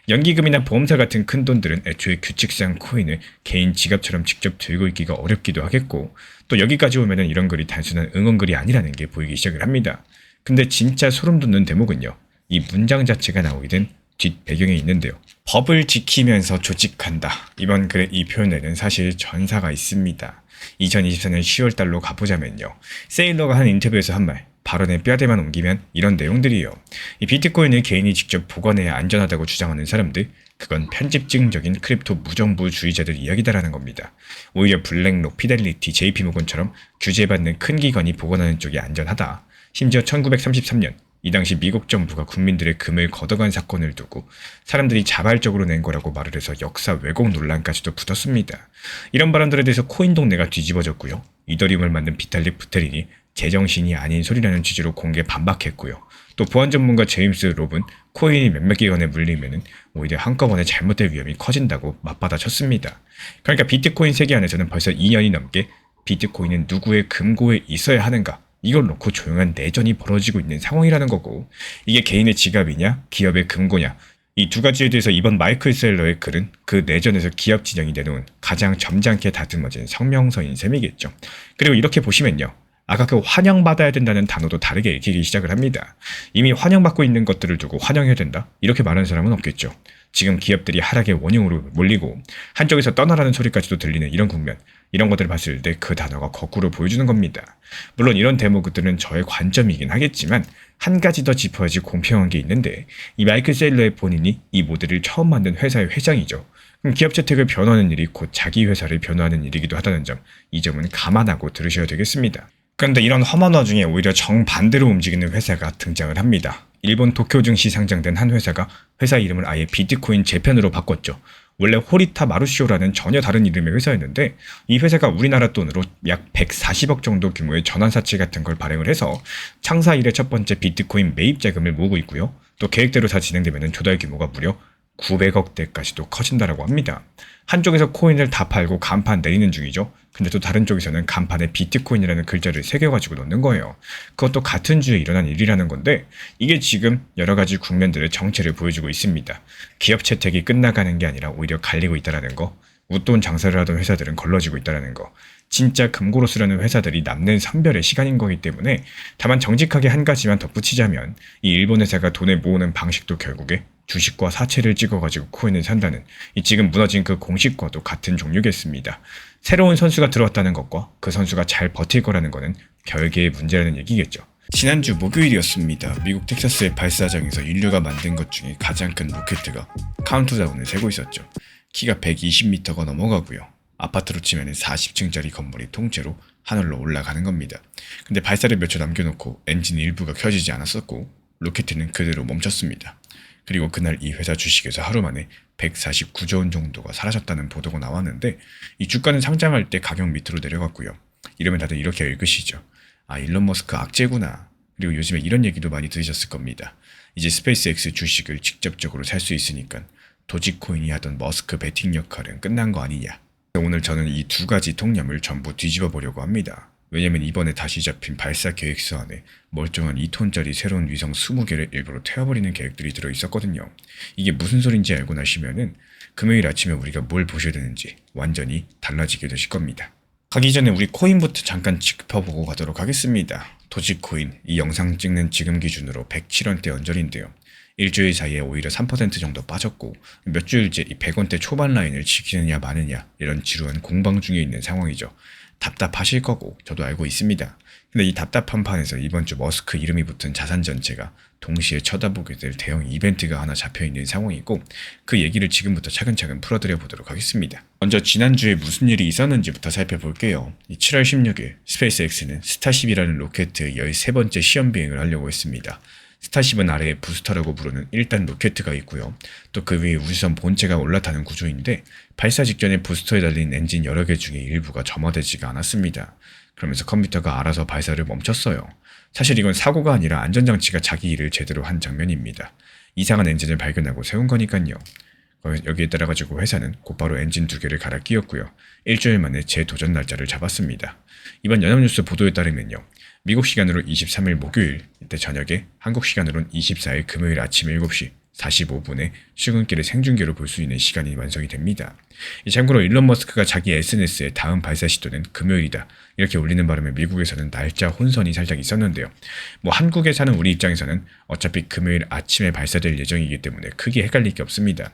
Speaker 1: 연기금이나 보험사 같은 큰 돈들은 애초에 규칙상 코인을 개인 지갑처럼 직접 들고 있기가 어렵기도 하겠고, 또 여기까지 오면은 이런 글이 단순한 응원글이 아니라는 게 보이기 시작을 합니다. 근데 진짜 소름 돋는 대목은요, 이 문장 자체가 나오게 된 뒷 배경에 있는데요. 법을 지키면서 조직한다. 이번 글의 이 표현에는 사실 전사가 있습니다. 2024년 10월달로 가보자면요, 세일러가 한 인터뷰에서 한 말, 발언의 뼈대만 옮기면 이런 내용들이에요. 이 비트코인을 개인이 직접 보관해야 안전하다고 주장하는 사람들, 그건 편집증적인 크립토 무정부주의자들 이야기다라는 겁니다. 오히려 블랙록, 피델리티, JP모건처럼 규제받는 큰 기관이 보관하는 쪽이 안전하다. 심지어 1933년 이 당시 미국 정부가 국민들의 금을 걷어간 사건을 두고 사람들이 자발적으로 낸 거라고 말을 해서 역사 왜곡 논란까지도 붙었습니다. 이런 발언들에 대해서 코인 동네가 뒤집어졌고요. 이더리움을 만든 비탈릭 부테린이 제정신이 아닌 소리라는 취지로 공개 반박했고요. 또 보안 전문가 제임스 롭은 코인이 몇몇 기관에 물리면은 오히려 한꺼번에 잘못될 위험이 커진다고 맞받아쳤습니다. 그러니까 비트코인 세계 안에서는 벌써 2년이 넘게 비트코인은 누구의 금고에 있어야 하는가, 이걸 놓고 조용한 내전이 벌어지고 있는 상황이라는 거고, 이게 개인의 지갑이냐 기업의 금고냐, 이 두 가지에 대해서 이번 마이클 셀러의 글은 그 내전에서 기업 진영이 내놓은 가장 점잖게 다듬어진 성명서인 셈이겠죠. 그리고 이렇게 보시면요, 아까 그 환영받아야 된다는 단어도 다르게 읽히기 시작을 합니다. 이미 환영받고 있는 것들을 두고 환영해야 된다? 이렇게 말하는 사람은 없겠죠. 지금 기업들이 하락의 원흉으로 몰리고 한쪽에서 떠나라는 소리까지도 들리는 이런 국면, 이런 것들을 봤을 때 그 단어가 거꾸로 보여주는 겁니다. 물론 이런 대목들은 저의 관점이긴 하겠지만 한 가지 더 짚어야지 공평한 게 있는데, 이 마이클 셀러의 본인이 이 모델을 처음 만든 회사의 회장이죠. 그럼 기업 재택을 변호하는 일이 곧 자기 회사를 변호하는 일이기도 하다는 점, 이 점은 감안하고 들으셔야 되겠습니다. 그런데 이런 험한 와중에 오히려 정반대로 움직이는 회사가 등장을 합니다. 일본 도쿄 증시 상장된 한 회사가 회사 이름을 아예 비트코인 재팬으로 바꿨죠. 원래 호리타 마루시오라는 전혀 다른 이름의 회사였는데, 이 회사가 우리나라 돈으로 약 140억 정도 규모의 전환사채 같은 걸 발행을 해서 창사 이래 첫 번째 비트코인 매입 자금을 모으고 있고요. 또 계획대로 다 진행되면 조달 규모가 무려 900억대까지도 커진다라고 합니다. 한쪽에서 코인을 다 팔고 간판 내리는 중이죠. 근데 또 다른 쪽에서는 간판에 비트코인이라는 글자를 새겨가지고 넣는 거예요. 그것도 같은 주에 일어난 일이라는 건데 이게 지금 여러 가지 국면들의 정체를 보여주고 있습니다. 기업 채택이 끝나가는 게 아니라 오히려 갈리고 있다는 거, 웃돈 장사를 하던 회사들은 걸러지고 있다는 거, 진짜 금고로 쓰려는 회사들이 남는 선별의 시간인 거기 때문에 다만 정직하게 한 가지만 덧붙이자면 이 일본 회사가 돈을 모으는 방식도 결국에 주식과 사채를 찍어가지고 코인을 산다는 이 지금 무너진 그 공식과도 같은 종류겠습니다. 새로운 선수가 들어왔다는 것과 그 선수가 잘 버틸 거라는 거는 별개의 문제라는 얘기겠죠. 지난주 목요일이었습니다. 미국 텍사스의 발사장에서 인류가 만든 것 중에 가장 큰 로켓트가 카운트다운을 세고 있었죠. 키가 120m가 넘어가고요. 아파트로 치면 40층짜리 건물이 통째로 하늘로 올라가는 겁니다. 근데 발사를 몇 초 남겨놓고 엔진 일부가 켜지지 않았었고 로켓트는 그대로 멈췄습니다. 그리고 그날 이 회사 주식에서 하루 만에 149조 원 정도가 사라졌다는 보도가 나왔는데 이 주가는 상장할 때 가격 밑으로 내려갔고요. 이러면 다들 이렇게 읽으시죠. 아, 일론 머스크 악재구나. 그리고 요즘에 이런 얘기도 많이 들으셨을 겁니다. 이제 스페이스X 주식을 직접적으로 살 수 있으니까 도지코인이 하던 머스크 베팅 역할은 끝난 거 아니냐. 오늘 저는 이 두 가지 통념을 전부 뒤집어 보려고 합니다. 왜냐면 이번에 다시 잡힌 발사 계획서 안에 멀쩡한 2톤짜리 새로운 위성 20개를 일부러 태워버리는 계획들이 들어있었거든요. 이게 무슨 소린지 알고 나시면은 금요일 아침에 우리가 뭘 보셔야 되는지 완전히 달라지게 되실 겁니다. 가기 전에 우리 코인부터 잠깐 짚어보고 가도록 하겠습니다. 도지코인, 이 영상 찍는 지금 기준으로 107원대 언저리인데요. 일주일 사이에 오히려 3% 정도 빠졌고 몇 주일째 이 100원대 초반 라인을 지키느냐 마느냐 이런 지루한 공방 중에 있는 상황이죠. 답답하실 거고 저도 알고 있습니다. 근데 이 답답한 판에서 이번 주 머스크 이름이 붙은 자산 전체가 동시에 쳐다보게 될 대형 이벤트가 하나 잡혀있는 상황이고 그 얘기를 지금부터 차근차근 풀어드려 보도록 하겠습니다. 먼저 지난주에 무슨 일이 있었는지부터 살펴볼게요. 7월 16일 스페이스X는 스타쉽이라는 로켓의 13번째 시험 비행을 하려고 했습니다. 스타쉽은 아래에 부스터라고 부르는 1단 로켓가 있고요. 또 그 위에 우주선 본체가 올라타는 구조인데 발사 직전에 부스터에 달린 엔진 여러 개 중에 일부가 점화되지가 않았습니다. 그러면서 컴퓨터가 알아서 발사를 멈췄어요. 사실 이건 사고가 아니라 안전장치가 자기 일을 제대로 한 장면입니다. 이상한 엔진을 발견하고 세운 거니까요. 여기에 따라 가지고 회사는 곧바로 엔진 2개를 갈아 끼웠고요. 일주일 만에 재도전 날짜를 잡았습니다. 이번 연합뉴스 보도에 따르면요. 미국 시간으로 23일 목요일, 이때 저녁에 한국 시간으로는 24일 금요일 아침 7시 45분에 출근길을 생중계로 볼 수 있는 시간이 완성이 됩니다. 참고로 일론 머스크가 자기 SNS에 다음 발사 시도는 금요일이다 이렇게 올리는 바람에 미국에서는 날짜 혼선이 살짝 있었는데요. 한국에 사는 우리 입장에서는 어차피 금요일 아침에 발사될 예정이기 때문에 크게 헷갈릴 게 없습니다.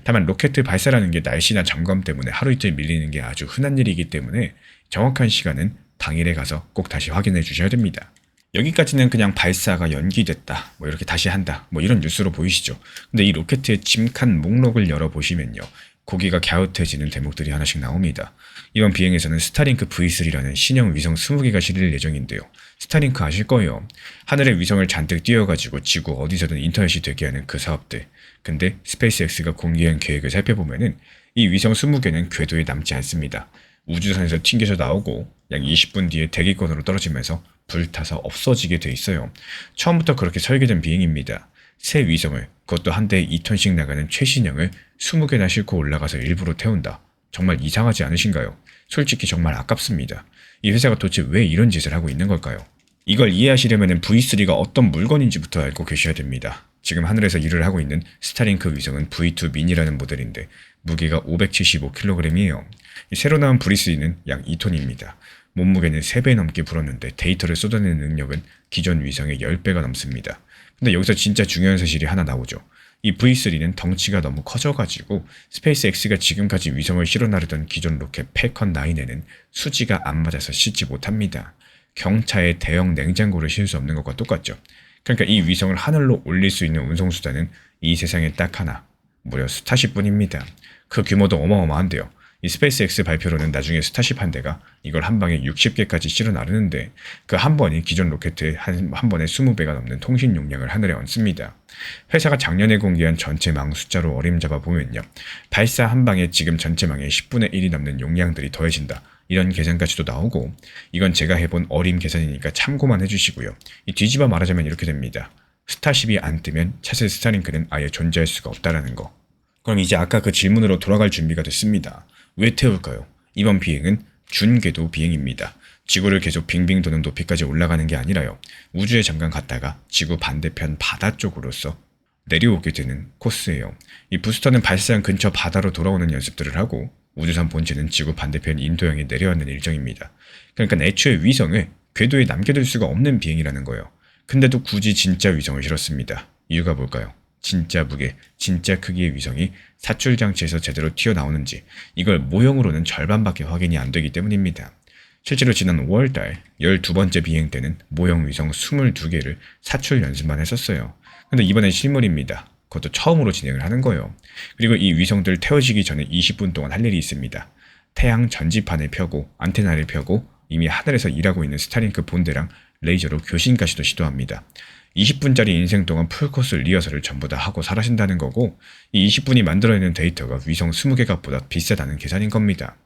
Speaker 1: 다만 로켓 발사라는 게 날씨나 점검 때문에 하루 이틀 밀리는 게 아주 흔한 일이기 때문에 정확한 시간은 당일에 가서 꼭 다시 확인해 주셔야 됩니다. 여기까지는 그냥 발사가 연기됐다, 이렇게 다시 한다, 이런 뉴스로 보이시죠? 근데 이 로켓의 짐칸 목록을 열어보시면요. 고개가 갸웃해지는 대목들이 하나씩 나옵니다. 이번 비행에서는 스타링크 V3라는 신형 위성 20개가 실릴 예정인데요. 스타링크 아실 거예요. 하늘에 위성을 잔뜩 띄워가지고 지구 어디서든 인터넷이 되게 하는 그 사업들. 근데 스페이스X가 공개한 계획을 살펴보면은 이 위성 20개는 궤도에 남지 않습니다. 우주선에서 튕겨져 나오고 약 20분 뒤에 대기권으로 떨어지면서 불타서 없어지게 돼 있어요. 처음부터 그렇게 설계된 비행입니다. 새 위성을, 그것도 한 대에 2톤씩 나가는 최신형을 20개나 싣고 올라가서 일부러 태운다. 정말 이상하지 않으신가요? 솔직히 정말 아깝습니다. 이 회사가 도대체 왜 이런 짓을 하고 있는 걸까요? 이걸 이해하시려면 V3가 어떤 물건인지부터 알고 계셔야 됩니다. 지금 하늘에서 일을 하고 있는 스타링크 위성은 V2 미니라는 모델인데 무게가 575kg이에요. 새로 나온 V3는 약 2톤입니다. 몸무게는 3배 넘게 불었는데 데이터를 쏟아내는 능력은 기존 위성의 10배가 넘습니다. 근데 여기서 진짜 중요한 사실이 하나 나오죠. 이 V3는 덩치가 너무 커져가지고 스페이스X가 지금까지 위성을 실어 나르던 기존 로켓 팰컨 9에는 수지가 안 맞아서 싣지 못합니다. 경차에 대형 냉장고를 실 수 없는 것과 똑같죠. 그러니까 이 위성을 하늘로 올릴 수 있는 운송수단은 이 세상에 딱 하나, 무려 스타쉽뿐입니다. 그 규모도 어마어마한데요. 이 스페이스X 발표로는 나중에 스타쉽 한 대가 이걸 한 방에 60개까지 실어 나르는데 그 한 번이 기존 로켓의 한 번에 20배가 넘는 통신 용량을 하늘에 얹습니다. 회사가 작년에 공개한 전체 망 숫자로 어림잡아 보면요. 발사 한 방에 지금 전체 망의 10분의 1이 넘는 용량들이 더해진다. 이런 계산까지도 나오고 이건 제가 해본 어림 계산이니까 참고만 해주시고요. 이 뒤집어 말하자면 이렇게 됩니다. 스타쉽이 안 뜨면 차세 스타링크는 아예 존재할 수가 없다라는 거. 그럼 이제 아까 그 질문으로 돌아갈 준비가 됐습니다. 왜 태울까요? 이번 비행은 준궤도 비행입니다. 지구를 계속 빙빙 도는 높이까지 올라가는 게 아니라요. 우주에 잠깐 갔다가 지구 반대편 바다 쪽으로서 내려오게 되는 코스예요. 이 부스터는 발사장 근처 바다로 돌아오는 연습들을 하고 우주선 본체는 지구 반대편 인도양에 내려앉는 일정입니다. 그러니까 애초에 위성을 궤도에 남겨둘 수가 없는 비행이라는 거예요. 근데도 굳이 진짜 위성을 실었습니다. 이유가 뭘까요? 진짜 무게, 진짜 크기의 위성이 사출 장치에서 제대로 튀어나오는지 이걸 모형으로는 절반밖에 확인이 안 되기 때문입니다. 실제로 지난 5월달 12번째 비행 때는 모형 위성 22개를 사출 연습만 했었어요. 근데 이번엔 실물입니다. 그것도 처음으로 진행을 하는 거예요. 그리고 이 위성들 태워지기 전에 20분 동안 할 일이 있습니다. 태양 전지판을 펴고 안테나를 펴고 이미 하늘에서 일하고 있는 스타링크 본대랑 레이저로 교신까지도 시도합니다. 20분짜리 인생 동안 풀코스 리허설을 전부 다 하고 사라진다는 거고 이 20분이 만들어내는 데이터가 위성 20개값보다 비싸다는 계산인 겁니다.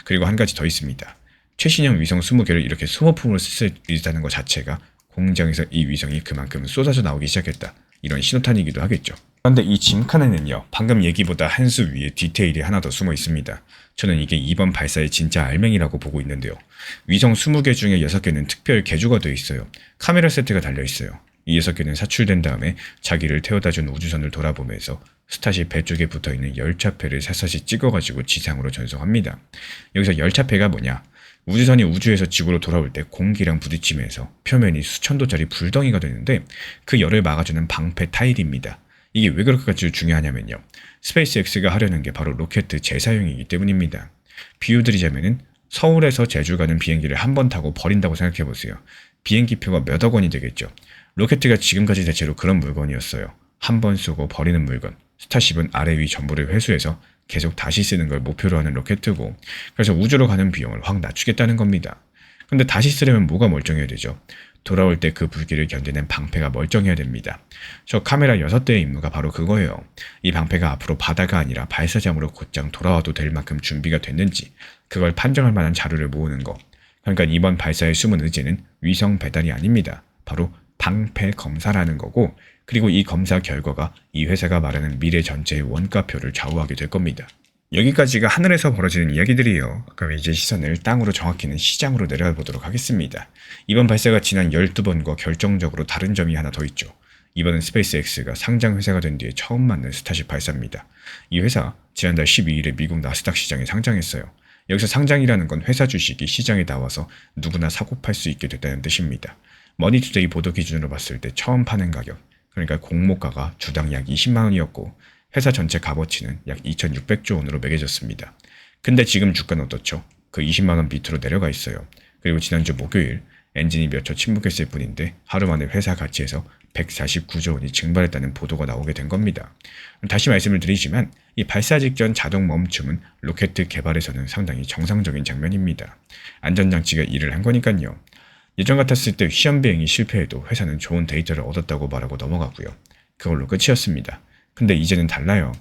Speaker 1: 그리고 한 가지 더 있습니다. 최신형 위성 20개를 이렇게 소모품으로 쓸 수 있다는 것 자체가 공장에서 이 위성이 그만큼 쏟아져 나오기 시작했다. 이런 신호탄이기도 하겠죠. 그런데 이 짐칸에는요. 방금 얘기보다 한 수 위에 디테일이 하나 더 숨어 있습니다. 저는 이게 이번 발사의 진짜 알맹이라고 보고 있는데요. 위성 20개 중에 6개는 특별 개조가 되어 있어요. 카메라 세트가 달려 있어요. 이 6개는 사출된 다음에 자기를 태워다준 우주선을 돌아보면서 스타쉽 배 쪽에 붙어있는 열차패를 샅샅이 찍어가지고 지상으로 전송합니다. 여기서 열차패가 뭐냐? 우주선이 우주에서 지구로 돌아올 때 공기랑 부딪히면서 표면이 수천 도짜리 불덩이가 되는데 그 열을 막아주는 방패 타일입니다. 이게 왜 그렇게까지 중요하냐면요. 스페이스X가 하려는 게 바로 로켓 재사용이기 때문입니다. 비유 드리자면은 서울에서 제주 가는 비행기를 한 번 타고 버린다고 생각해보세요. 비행기표가 몇억 원이 되겠죠. 로켓가 지금까지 대체로 그런 물건이었어요. 한 번 쏘고 버리는 물건. 스타쉽은 아래 위 전부를 회수해서 계속 다시 쓰는 걸 목표로 하는 로켓이고 그래서 우주로 가는 비용을 확 낮추겠다는 겁니다. 근데 다시 쓰려면 뭐가 멀쩡해야 되죠? 돌아올 때 그 불길을 견디는 방패가 멀쩡해야 됩니다. 저 카메라 6대의 임무가 바로 그거예요. 이 방패가 앞으로 바다가 아니라 발사장으로 곧장 돌아와도 될 만큼 준비가 됐는지 그걸 판정할 만한 자료를 모으는 거. 그러니까 이번 발사의 숨은 의제는 위성 배달이 아닙니다. 바로 방패 검사라는 거고 그리고 이 검사 결과가 이 회사가 말하는 미래 전체의 원가표를 좌우하게 될 겁니다. 여기까지가 하늘에서 벌어지는 이야기들이에요. 그럼 이제 시선을 땅으로 정확히는 시장으로 내려가 보도록 하겠습니다. 이번 발사가 지난 12번과 결정적으로 다른 점이 하나 더 있죠. 이번은 스페이스X가 상장 회사가 된 뒤에 처음 맞는 스타쉽 발사입니다. 이 회사 지난달 12일에 미국 나스닥 시장에 상장했어요. 여기서 상장이라는 건 회사 주식이 시장에 나와서 누구나 사고 팔 수 있게 됐다는 뜻입니다. 머니투데이 보도 기준으로 봤을 때 처음 파는 가격, 그러니까 공모가가 주당 약 20만 원이었고 회사 전체 값어치는 약 2,600조 원으로 매겨졌습니다. 근데 지금 주가는 어떻죠? 그 20만 원 밑으로 내려가 있어요. 그리고 지난주 목요일 엔진이 몇 초 침묵했을 뿐인데 하루 만에 회사 가치에서 149조 원이 증발했다는 보도가 나오게 된 겁니다. 다시 말씀을 드리지만 이 발사 직전 자동 멈춤은 로켓 개발에서는 상당히 정상적인 장면입니다. 안전장치가 일을 한 거니까요. 예전 같았을 때 시험 비행이 실패해도 회사는 좋은 데이터를 얻었다고 말하고 넘어가고요. 그걸로 끝이었습니다. 근데 이제는 달라요.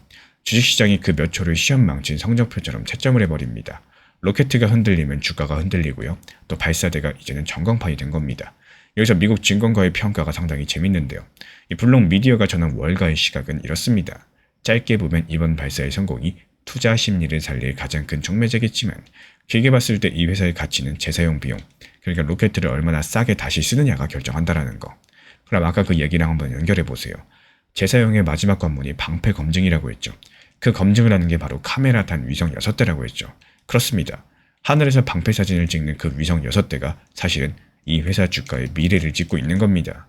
Speaker 1: 주식시장이 그 몇 초를 시험 망친 성적표처럼 채점을 해버립니다. 로켓가 흔들리면 주가가 흔들리고요. 또 발사대가 이제는 전광판이 된 겁니다. 여기서 미국 증권가의 평가가 상당히 재밌는데요. 이 블록 미디어가 전한 월가의 시각은 이렇습니다. 짧게 보면 이번 발사의 성공이 투자 심리를 살릴 가장 큰 촉매제겠지만 길게 봤을 때 이 회사의 가치는 재사용 비용, 그러니까 로켓을 얼마나 싸게 다시 쓰느냐가 결정한다라는 거. 그럼 아까 그 얘기랑 한번 연결해 보세요. 재사용의 마지막 관문이 방패 검증이라고 했죠. 그 검증을 하는 게 바로 카메라 단 위성 6대라고 했죠. 그렇습니다. 하늘에서 방패 사진을 찍는 그 위성 6대가 사실은 이 회사 주가의 미래를 찍고 있는 겁니다.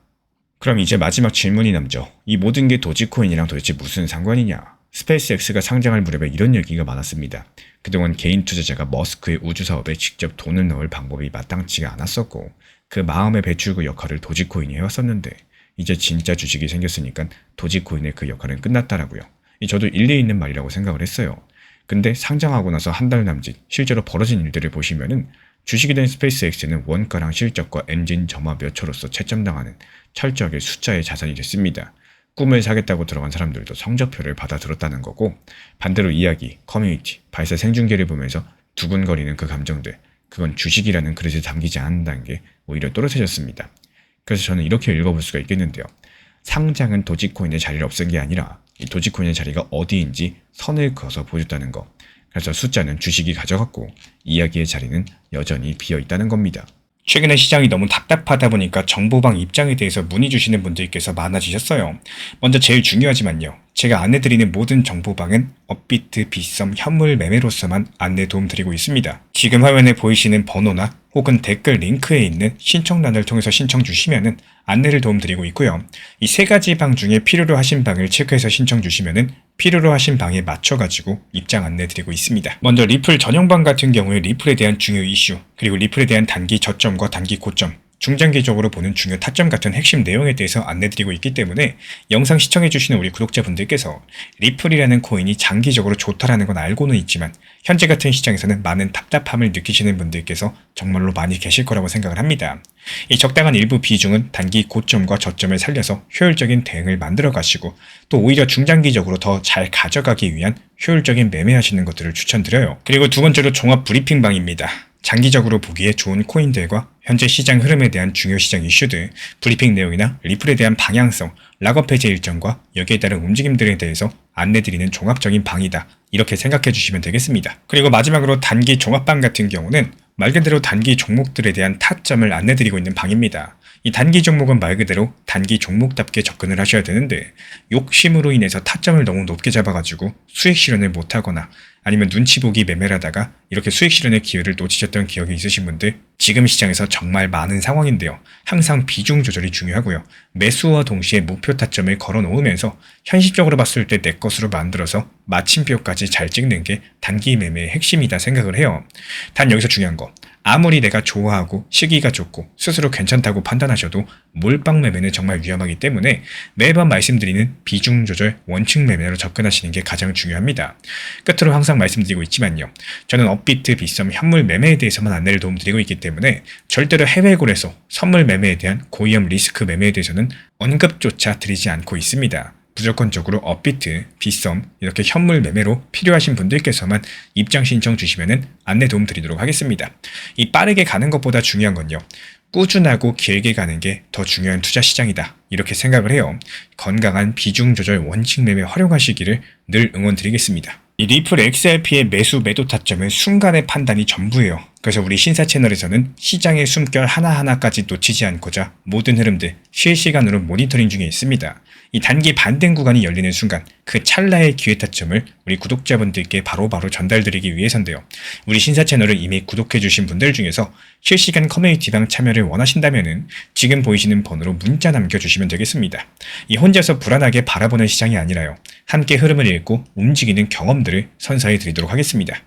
Speaker 1: 그럼 이제 마지막 질문이 남죠. 이 모든 게 도지코인이랑 도대체 무슨 상관이냐? 스페이스X가 상장할 무렵에 이런 얘기가 많았습니다. 그동안 개인 투자자가 머스크의 우주 사업에 직접 돈을 넣을 방법이 마땅치가 않았었고 그 마음의 배출구 역할을 도지코인이 해왔었는데 이제 진짜 주식이 생겼으니까 도지코인의 그 역할은 끝났다라고요. 저도 일리 있는 말이라고 생각을 했어요. 근데 상장하고 나서 한 달 남짓 실제로 벌어진 일들을 보시면은 주식이 된 스페이스X는 원가랑 실적과 엔진 점화 몇 초로서 채점당하는 철저하게 숫자의 자산이 됐습니다. 꿈을 사겠다고 들어간 사람들도 성적표를 받아 들었다는 거고 반대로 이야기, 커뮤니티, 발사 생중계를 보면서 두근거리는 그 감정들 그건 주식이라는 그릇에 담기지 않는다는 게 오히려 또렷해졌습니다. 그래서 저는 이렇게 읽어볼 수가 있겠는데요. 상장은 도지코인의 자리를 없앤 게 아니라 이 도지코인의 자리가 어디인지 선을 그어서 보여줬다는 거. 그래서 숫자는 주식이 가져갔고 이야기의 자리는 여전히 비어 있다는 겁니다. 최근에 시장이 너무 답답하다 보니까 정보방 입장에 대해서 문의 주시는 분들께서 많아지셨어요. 먼저 제일 중요하지만요. 제가 안내드리는 모든 정보방은 업비트, 빗썸, 현물 매매로서만 안내 도움드리고 있습니다. 지금 화면에 보이시는 번호나 혹은 댓글 링크에 있는 신청란을 통해서 신청 주시면은 안내를 도움드리고 있고요. 이 세 가지 방 중에 필요로 하신 방을 체크해서 신청 주시면은 필요로 하신 방에 맞춰가지고 입장 안내 드리고 있습니다. 먼저 리플 전용방 같은 경우에 리플에 대한 중요 이슈, 그리고 리플에 대한 단기 저점과 단기 고점, 중장기적으로 보는 중요 타점 같은 핵심 내용에 대해서 안내드리고 있기 때문에 영상 시청해주시는 우리 구독자분들께서 리플이라는 코인이 장기적으로 좋다라는 건 알고는 있지만 현재 같은 시장에서는 많은 답답함을 느끼시는 분들께서 정말로 많이 계실 거라고 생각을 합니다. 이 적당한 일부 비중은 단기 고점과 저점을 살려서 효율적인 대응을 만들어 가시고 또 오히려 중장기적으로 더 잘 가져가기 위한 효율적인 매매하시는 것들을 추천드려요. 그리고 두 번째로 종합 브리핑방입니다. 장기적으로 보기에 좋은 코인들과 현재 시장 흐름에 대한 중요 시장 이슈들, 브리핑 내용이나 리플에 대한 방향성, 락업 해제 일정과 여기에 따른 움직임들에 대해서 안내드리는 종합적인 방이다. 이렇게 생각해 주시면 되겠습니다. 그리고 마지막으로 단기 종합방 같은 경우는 말 그대로 단기 종목들에 대한 타점을 안내드리고 있는 방입니다. 이 단기 종목은 말 그대로 단기 종목답게 접근을 하셔야 되는데 욕심으로 인해서 타점을 너무 높게 잡아가지고 수익 실현을 못하거나 아니면 눈치 보기 매매를 하다가 이렇게 수익 실현의 기회를 놓치셨던 기억이 있으신 분들 지금 시장에서 정말 많은 상황인데요. 항상 비중 조절이 중요하고요. 매수와 동시에 목표 타점을 걸어 놓으면서 현실적으로 봤을 때 내 것으로 만들어서 마침표까지 잘 찍는 게 단기 매매의 핵심이다 생각을 해요. 단 여기서 중요한 거. 아무리 내가 좋아하고 시기가 좋고 스스로 괜찮다고 판단하셔도 몰빵 매매는 정말 위험하기 때문에 매번 말씀드리는 비중 조절 원칙 매매로 접근하시는 게 가장 중요합니다. 끝으로 항상 말씀드리고 있지만요. 저는 업비트, 빗썸, 현물 매매에 대해서만 안내를 도움드리고 있기 때문에 절대로 해외골에서 선물 매매에 대한 고위험 리스크 매매에 대해서는 언급조차 드리지 않고 있습니다. 무조건적으로 업비트, 빗썸 이렇게 현물 매매로 필요하신 분들께서만 입장 신청 주시면은 안내 도움 드리도록 하겠습니다. 이 빠르게 가는 것보다 중요한 건요. 꾸준하고 길게 가는 게 더 중요한 투자 시장이다. 이렇게 생각을 해요. 건강한 비중 조절 원칙 매매 활용하시기를 늘 응원드리겠습니다. 이 리플 XRP의 매수 매도 타점은 순간의 판단이 전부예요. 그래서 우리 신사 채널에서는 시장의 숨결 하나하나까지 놓치지 않고자 모든 흐름들 실시간으로 모니터링 중에 있습니다. 이 단기 반등 구간이 열리는 순간 그 찰나의 기회 타점을 우리 구독자분들께 바로바로 전달드리기 위해서인데요. 우리 신사 채널을 이미 구독해주신 분들 중에서 실시간 커뮤니티방 참여를 원하신다면 지금 보이시는 번호로 문자 남겨주시면 되겠습니다. 이 혼자서 불안하게 바라보는 시장이 아니라요. 함께 흐름을 읽고 움직이는 경험들을 선사해 드리도록 하겠습니다.